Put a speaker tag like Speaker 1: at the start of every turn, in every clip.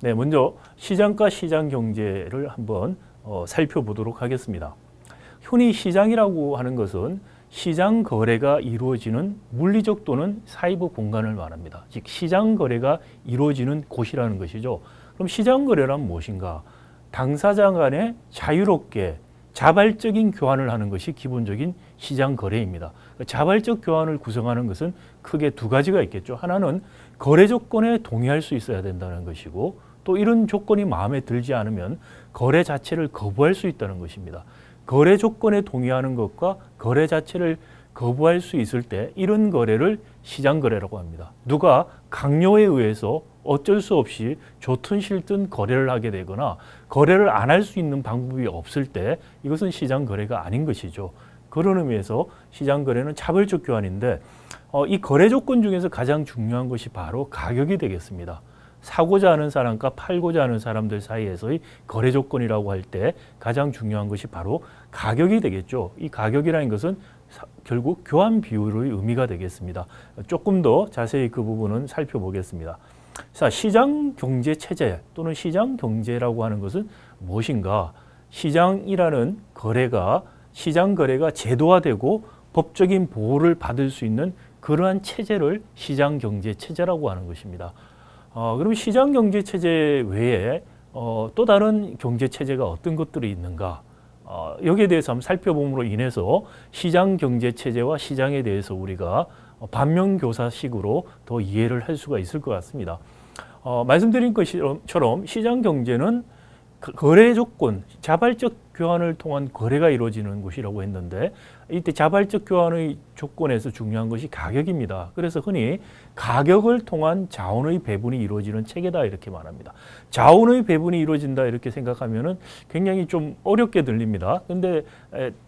Speaker 1: 네, 먼저 시장과 시장경제를 한번 살펴보도록 하겠습니다. 흔히 시장이라고 하는 것은 시장 거래가 이루어지는 물리적 또는 사이버 공간을 말합니다. 즉 시장 거래가 이루어지는 곳이라는 것이죠. 그럼 시장 거래란 무엇인가? 당사자 간에 자유롭게 자발적인 교환을 하는 것이 기본적인 시장 거래입니다. 자발적 교환을 구성하는 것은 크게 두 가지가 있겠죠. 하나는 거래 조건에 동의할 수 있어야 된다는 것이고, 또 이런 조건이 마음에 들지 않으면 거래 자체를 거부할 수 있다는 것입니다. 거래 조건에 동의하는 것과 거래 자체를 거부할 수 있을 때 이런 거래를 시장 거래라고 합니다. 누가 강요에 의해서 어쩔 수 없이 좋든 싫든 거래를 하게 되거나 거래를 안 할 수 있는 방법이 없을 때 이것은 시장 거래가 아닌 것이죠. 그런 의미에서 시장 거래는 자발적 교환인데 이 거래 조건 중에서 가장 중요한 것이 바로 가격이 되겠습니다. 사고자 하는 사람과 팔고자 하는 사람들 사이에서의 거래 조건이라고 할 때 가장 중요한 것이 바로 가격이 되겠죠. 이 가격이라는 것은 결국 교환 비율의 의미가 되겠습니다. 조금 더 자세히 그 부분은 살펴보겠습니다. 자, 시장 경제 체제 또는 시장 경제라고 하는 것은 무엇인가? 시장이라는 거래가 시장 거래가 제도화되고 법적인 보호를 받을 수 있는 그러한 체제를 시장 경제 체제라고 하는 것입니다. 그럼 시장 경제 체제 외에 또 다른 경제 체제가 어떤 것들이 있는가? 여기에 대해서 한번 살펴봄으로 인해서 시장 경제 체제와 시장에 대해서 우리가 반면교사식으로 더 이해를 할 수가 있을 것 같습니다. 말씀드린 것처럼 시장 경제는 거래 조건, 자발적 교환을 통한 거래가 이루어지는 곳이라고 했는데 이때 자발적 교환의 조건에서 중요한 것이 가격입니다. 그래서 흔히 가격을 통한 자원의 배분이 이루어지는 체계다 이렇게 말합니다. 자원의 배분이 이루어진다 이렇게 생각하면은 굉장히 좀 어렵게 들립니다. 근데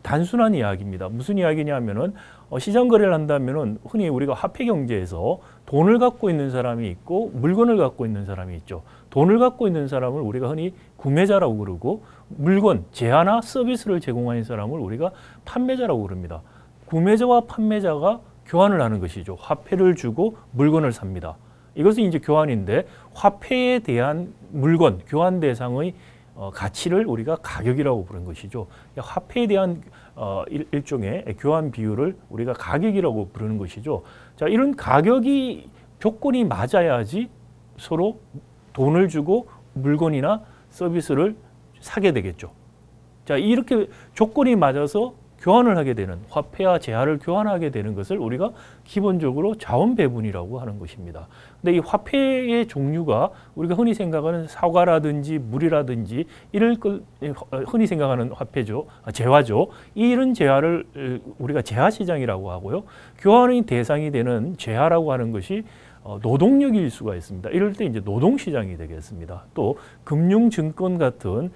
Speaker 1: 단순한 이야기입니다. 무슨 이야기냐면은 시장 거래를 한다면은 흔히 우리가 화폐 경제에서 돈을 갖고 있는 사람이 있고 물건을 갖고 있는 사람이 있죠. 돈을 갖고 있는 사람을 우리가 흔히 구매자라고 그러고 물건, 재화나 서비스를 제공하는 사람을 우리가 판매자라고 그럽니다. 구매자와 판매자가 교환을 하는 것이죠. 화폐를 주고 물건을 삽니다. 이것은 이제 교환인데 화폐에 대한 물건, 교환 대상의 가치를 우리가 가격이라고 부르는 것이죠. 화폐에 대한 일종의 교환 비율을 우리가 가격이라고 부르는 것이죠. 자, 이런 가격이 조건이 맞아야지 서로 돈을 주고 물건이나 서비스를 사게 되겠죠. 자, 이렇게 조건이 맞아서 교환을 하게 되는 화폐와 재화를 교환하게 되는 것을 우리가 기본적으로 자원 배분이라고 하는 것입니다. 근데 이 화폐의 종류가 우리가 흔히 생각하는 사과라든지 물이라든지 이를 흔히 생각하는 화폐죠. 재화죠. 이런 재화를 우리가 재화시장이라고 하고요. 교환의 대상이 되는 재화라고 하는 것이 노동력일 수가 있습니다. 이럴 때 이제 노동시장이 되겠습니다. 또 금융증권 같은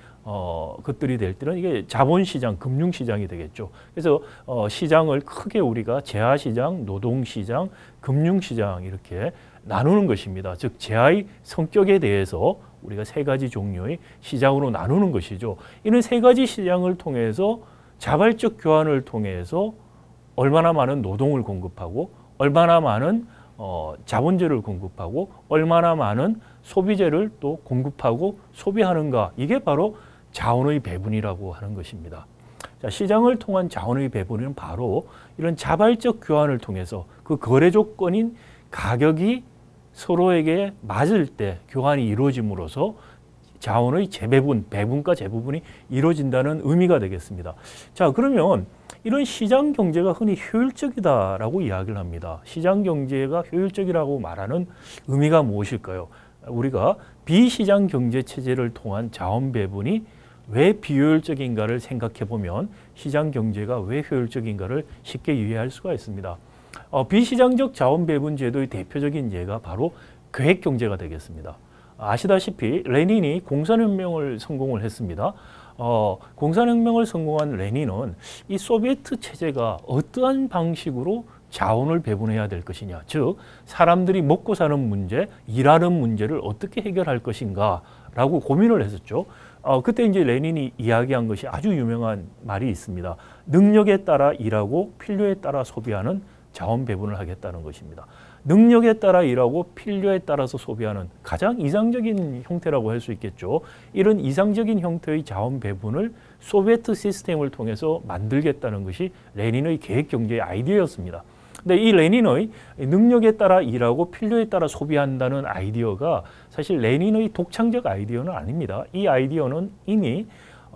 Speaker 1: 것들이 될 때는 이게 자본시장, 금융시장이 되겠죠. 그래서 시장을 크게 우리가 재화시장, 노동시장, 금융시장 이렇게 나누는 것입니다. 즉 재화의 성격에 대해서 우리가 세 가지 종류의 시장으로 나누는 것이죠. 이런 세 가지 시장을 통해서 자발적 교환을 통해서 얼마나 많은 노동을 공급하고 얼마나 많은 자본재를 공급하고 얼마나 많은 소비재를 또 공급하고 소비하는가, 이게 바로 자원의 배분이라고 하는 것입니다. 자, 시장을 통한 자원의 배분은 바로 이런 자발적 교환을 통해서 그 거래 조건인 가격이 서로에게 맞을 때 교환이 이루어짐으로써 자원의 재배분, 배분과 재배분이 이루어진다는 의미가 되겠습니다. 자, 그러면 이런 시장 경제가 흔히 효율적이다라고 이야기를 합니다. 시장 경제가 효율적이라고 말하는 의미가 무엇일까요? 우리가 비시장 경제 체제를 통한 자원 배분이 왜 비효율적인가를 생각해 보면 시장 경제가 왜 효율적인가를 쉽게 이해할 수가 있습니다. 비시장적 자원 배분 제도의 대표적인 예가 바로 계획 경제가 되겠습니다. 아시다시피 레닌이 공산혁명을 성공을 했습니다. 공산혁명을 성공한 레닌은 이 소비에트 체제가 어떠한 방식으로 자원을 배분해야 될 것이냐, 즉 사람들이 먹고 사는 문제, 일하는 문제를 어떻게 해결할 것인가 라고 고민을 했었죠. 그때 이제 레닌이 이야기한 것이 아주 유명한 말이 있습니다. 능력에 따라 일하고 필요에 따라 소비하는 자원 배분을 하겠다는 것입니다. 능력에 따라 일하고 필요에 따라서 소비하는 가장 이상적인 형태라고 할 수 있겠죠. 이런 이상적인 형태의 자원 배분을 소비에트 시스템을 통해서 만들겠다는 것이 레닌의 계획경제의 아이디어였습니다. 근데 이 레닌의 능력에 따라 일하고 필요에 따라 소비한다는 아이디어가 사실 레닌의 독창적 아이디어는 아닙니다. 이 아이디어는 이미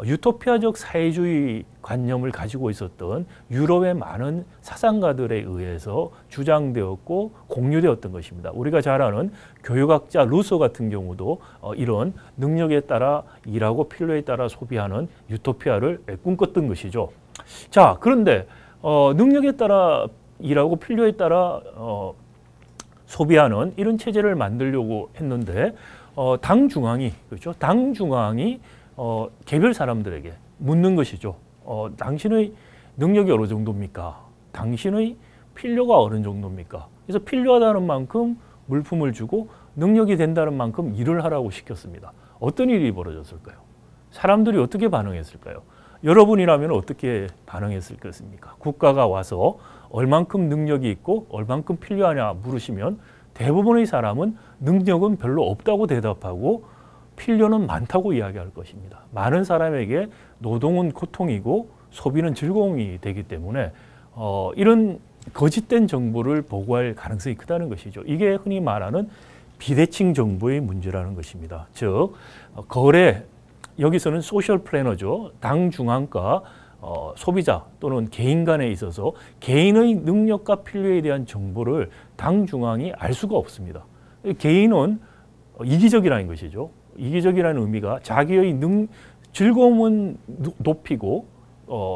Speaker 1: 유토피아적 사회주의 관념을 가지고 있었던 유럽의 많은 사상가들에 의해서 주장되었고 공유되었던 것입니다. 우리가 잘 아는 교육학자 루소 같은 경우도 이런 능력에 따라 일하고 필요에 따라 소비하는 유토피아를 꿈꿨던 것이죠. 자, 그런데 능력에 따라 일하고 필요에 따라 소비하는 이런 체제를 만들려고 했는데 당 중앙이 그렇죠? 당 중앙이 개별 사람들에게 묻는 것이죠. 당신의 능력이 어느 정도입니까? 당신의 필요가 어느 정도입니까? 그래서 필요하다는 만큼 물품을 주고 능력이 된다는 만큼 일을 하라고 시켰습니다. 어떤 일이 벌어졌을까요? 사람들이 어떻게 반응했을까요? 여러분이라면 어떻게 반응했을 것입니까? 국가가 와서 얼만큼 능력이 있고 얼만큼 필요하냐 물으시면 대부분의 사람은 능력은 별로 없다고 대답하고 필요는 많다고 이야기할 것입니다. 많은 사람에게 노동은 고통이고 소비는 즐거움이 되기 때문에 이런 거짓된 정보를 보고할 가능성이 크다는 것이죠. 이게 흔히 말하는 비대칭 정보의 문제라는 것입니다. 즉 거래, 여기서는 소셜 플래너죠. 당 중앙과 소비자 또는 개인 간에 있어서 개인의 능력과 필요에 대한 정보를 당 중앙이 알 수가 없습니다. 개인은 이기적이라는 것이죠. 이기적이라는 의미가 자기의 즐거움은 높이고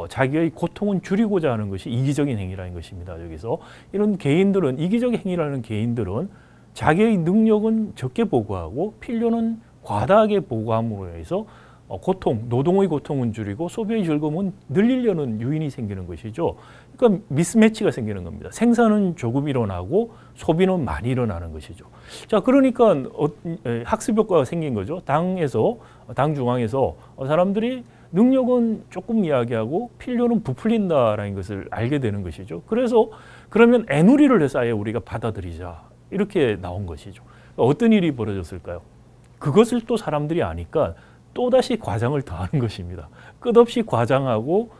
Speaker 1: 자기의 고통은 줄이고자 하는 것이 이기적인 행위라는 것입니다. 여기서 이런 개인들은 이기적 행위라는 개인들은 자기의 능력은 적게 보고하고 필요는 과다하게 보고함으로 해서 노동의 고통은 줄이고 소비의 즐거움은 늘리려는 요인이 생기는 것이죠. 그러니까 미스매치가 생기는 겁니다. 생산은 조금 일어나고 소비는 많이 일어나는 것이죠. 자, 그러니까 학습 효과가 생긴 거죠. 당 중앙에서 사람들이 능력은 조금 이야기하고 필요는 부풀린다라는 것을 알게 되는 것이죠. 그래서 그러면 애누리를 해서 아예 우리가 받아들이자 이렇게 나온 것이죠. 어떤 일이 벌어졌을까요? 그것을 또 사람들이 아니까 또다시 과장을 더하는 것입니다. 끝없이 과장하고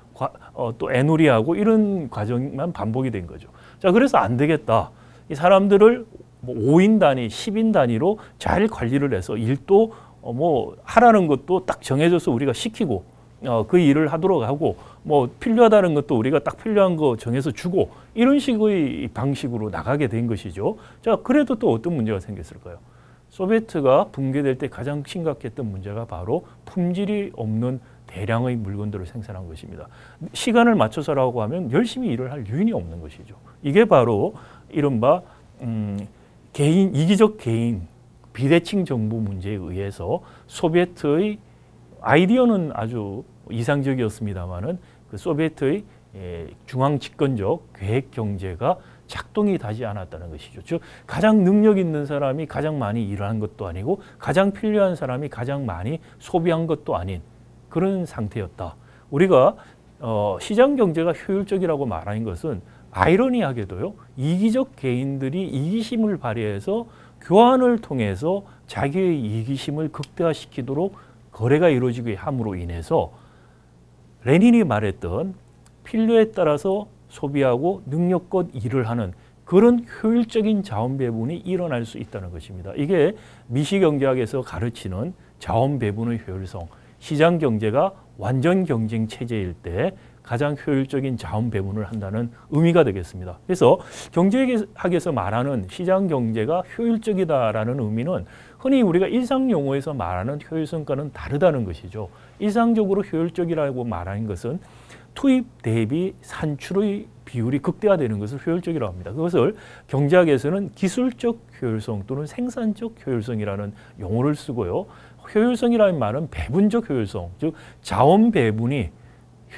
Speaker 1: 또 애누리하고 이런 과정만 반복이 된 거죠. 자, 그래서 안 되겠다. 이 사람들을 5인 단위, 10인 단위로 잘 관리를 해서 일도 하라는 것도 딱 정해져서 우리가 시키고 그 일을 하도록 하고 필요하다는 것도 우리가 딱 필요한 거 정해서 주고 이런 식의 방식으로 나가게 된 것이죠. 자, 그래도 또 어떤 문제가 생겼을까요? 소비에트가 붕괴될 때 가장 심각했던 문제가 바로 품질이 없는 대량의 물건들을 생산한 것입니다. 시간을 맞춰서라고 하면 열심히 일을 할 유인이 없는 것이죠. 이게 바로 이른바 이기적 개인, 비대칭 정보 문제에 의해서 소비에트의 아이디어는 아주 이상적이었습니다마는 그 소비에트의 중앙 집권적 계획 경제가 작동이 되지 않았다는 것이죠. 즉 가장 능력 있는 사람이 가장 많이 일한 것도 아니고 가장 필요한 사람이 가장 많이 소비한 것도 아닌 그런 상태였다. 우리가 시장 경제가 효율적이라고 말하는 것은 아이러니하게도요. 이기적 개인들이 이기심을 발휘해서 교환을 통해서 자기의 이기심을 극대화시키도록 거래가 이루어지게 함으로 인해서 레닌이 말했던 필요에 따라서 소비하고 능력껏 일을 하는 그런 효율적인 자원 배분이 일어날 수 있다는 것입니다. 이게 미시경제학에서 가르치는 자원 배분의 효율성, 시장 경제가 완전 경쟁 체제일 때 가장 효율적인 자원 배분을 한다는 의미가 되겠습니다. 그래서 경제학에서 말하는 시장 경제가 효율적이다라는 의미는 흔히 우리가 일상 용어에서 말하는 효율성과는 다르다는 것이죠. 일상적으로 효율적이라고 말하는 것은 투입 대비 산출의 비율이 극대화되는 것을 효율적이라고 합니다. 그것을 경제학에서는 기술적 효율성 또는 생산적 효율성이라는 용어를 쓰고요. 효율성이라는 말은 배분적 효율성, 즉 자원 배분이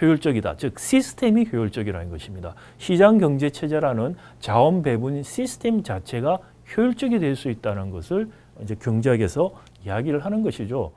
Speaker 1: 효율적이다. 즉 시스템이 효율적이라는 것입니다. 시장 경제 체제라는 자원 배분 시스템 자체가 효율적이 될 수 있다는 것을 이제 경제학에서 이야기를 하는 것이죠.